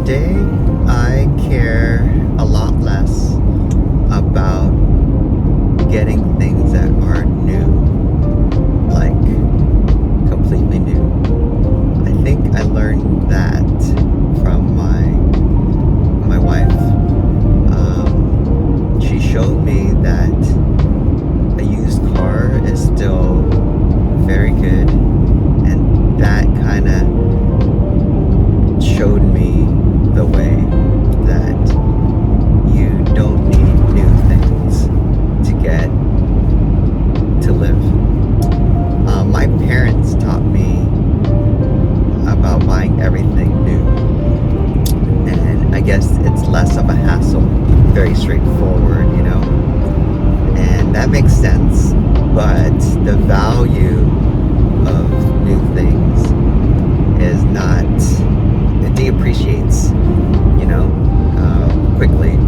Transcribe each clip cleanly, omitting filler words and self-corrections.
Today, I care a lot less about getting things that are new, like completely new. I think I learned that from my wife. She showed me that a used car is still very good, and that kind of showed me the way that you don't need new things to get to live. My parents taught me about buying everything new, and I guess it's less of a hassle, very straightforward, and that makes sense. But the value of new things is not, it depreciates, quickly.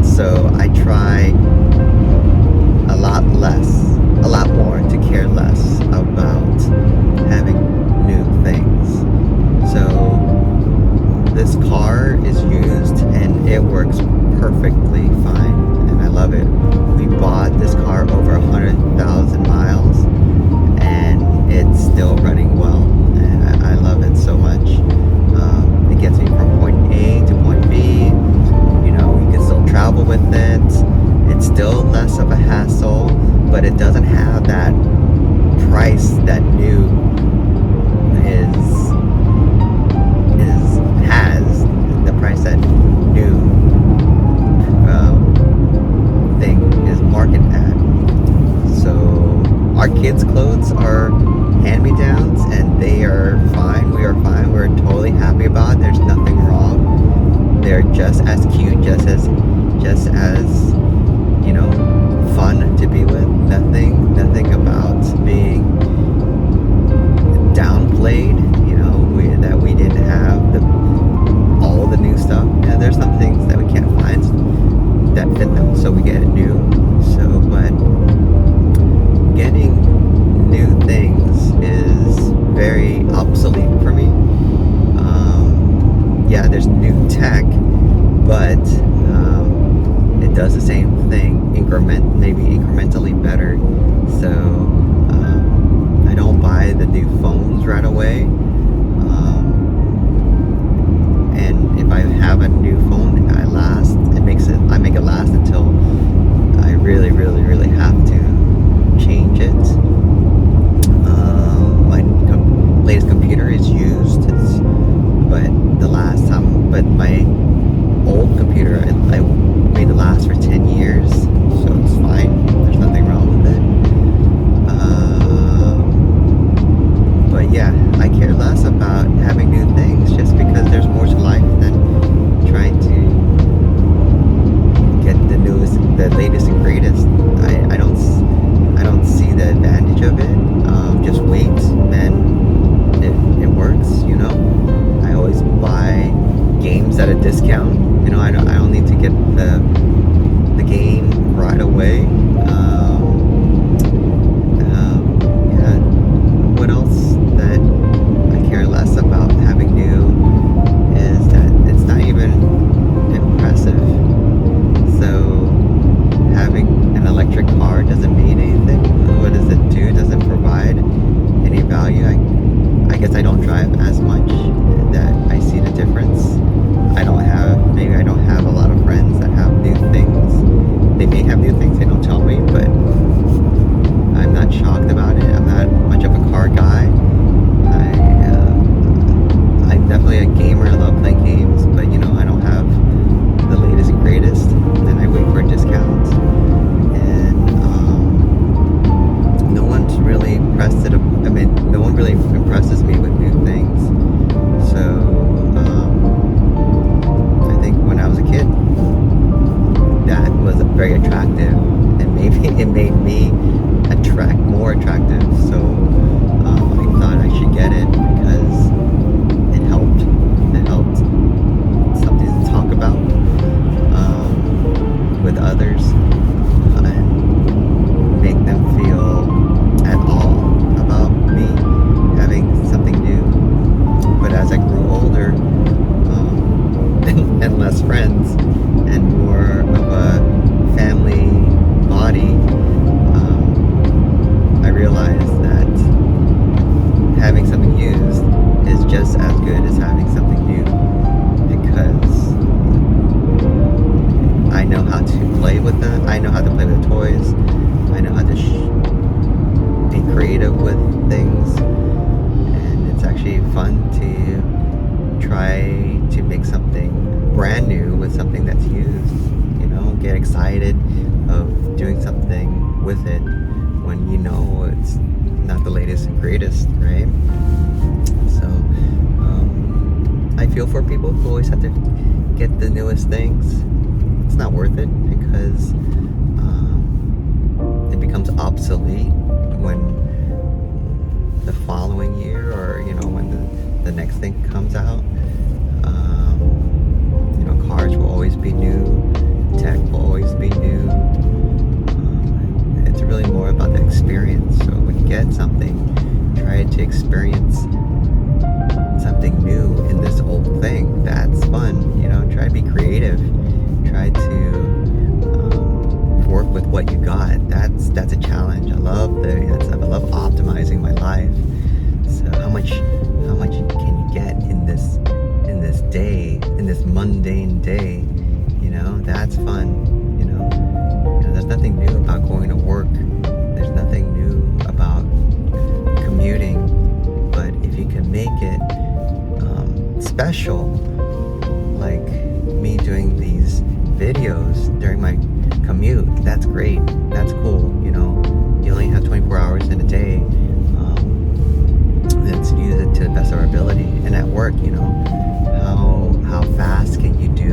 So I try a lot more to care less about having new things. So this car is used and it works perfectly fine, and I love it. We bought this car over 100,000 miles and it's still running well, and I love it so much. It gets me from point A to point B. You can still travel with it. It's still less of a hassle, but it doesn't have that price that new has the price that new thing is marketed at. So our kids' clothes are hand-me-downs, and they are fine. We are fine. We're totally happy about it. There's nothing wrong. They're just as cute, just as fun to be with. Nothing about being downplayed. That we didn't have all the new stuff. There's some things that we can't find that fit them, so we get it new. But getting new things is very obsolete for me. Yeah, there's new tech, but it does the same thing, maybe incrementally better. So I don't buy the new phones right away. And if I have a new phone, I make it last until I really, really, really have to change it. My latest computer is used, but my old computer, I made it last for 10 years, so it's fine. There's nothing wrong with it. But yeah, I care less about having new things just because there's more to life than trying to get the newest, the latest and greatest. I don't see the advantage of it. Just wait, and it works. I always buy games at a discount. I don't need to get the game right away. Yeah. What else that I care less about having new is that it's not even impressive. So having an electric car doesn't mean anything. What does it do? Does it provide any value? I guess I don't drive as much that I see the difference. Maybe I don't have a lot of friends that have new things. They may have new things, they don't tell with them. I know how to play with toys. I know how to be creative with things, and it's actually fun to try to make something brand new with something that's used. You know, get excited of doing something with it when you know it's not the latest and greatest, right? So I feel for people who always have to get the newest things. It's not worth it because it becomes obsolete when the following year, or you know, when the next thing comes out. You know, cars will always be new, tech will always be new. It's really more about the experience. So when you get something, try to experience something new in this old thing. That's fun. You know, try to be creative. Try to work with what you got. That's a challenge. I love optimizing my life. So how much can you get in this day, in this mundane day? You know, that's fun. You know, there's nothing new about going to work. There's nothing new about commuting. But if you can make it special, like me doing these videos during my commute, that's great. That's cool. You know, you only have 24 hours in a day. Let's use it to the best of our ability. And at work, you know, how fast can you do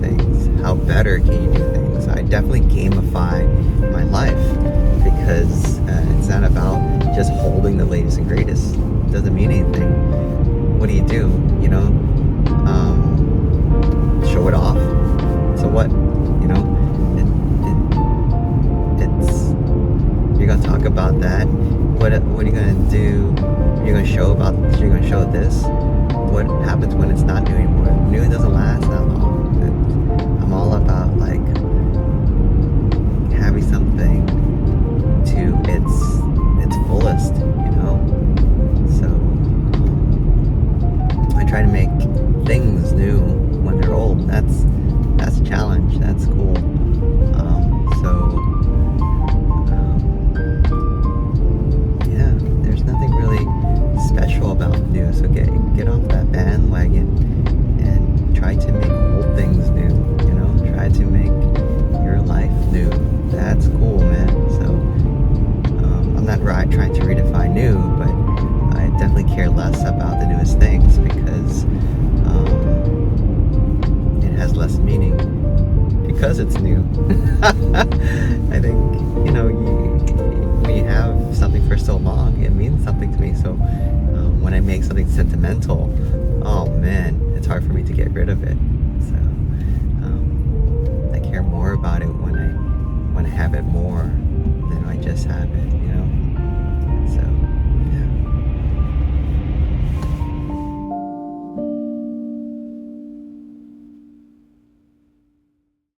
things? How better can you do things? I definitely gamify my life because it's not about just holding the latest and greatest. It doesn't mean anything. What do? You know, show it off. So what? You know, it's you're gonna talk about that. What are you gonna do? You're gonna show this. What happens when it's not new anymore? New doesn't last that long. I'm all about like having something to its fullest, you know. So I try to make things new when they're old. That's a challenge. That's cool. Yeah, there's nothing really special about new. So get off that bandwagon and try to make old things new. You know, try to make your life new. That's cool, man. So I'm not trying to redefine new, but I definitely care less about the newest things because it has less meaning because it's new. I think, you know, when you have something for so long, it means something to me. So when I make something sentimental, oh man, it's hard for me to get rid of it. So I care more about it when I have it more than I just have it, you know.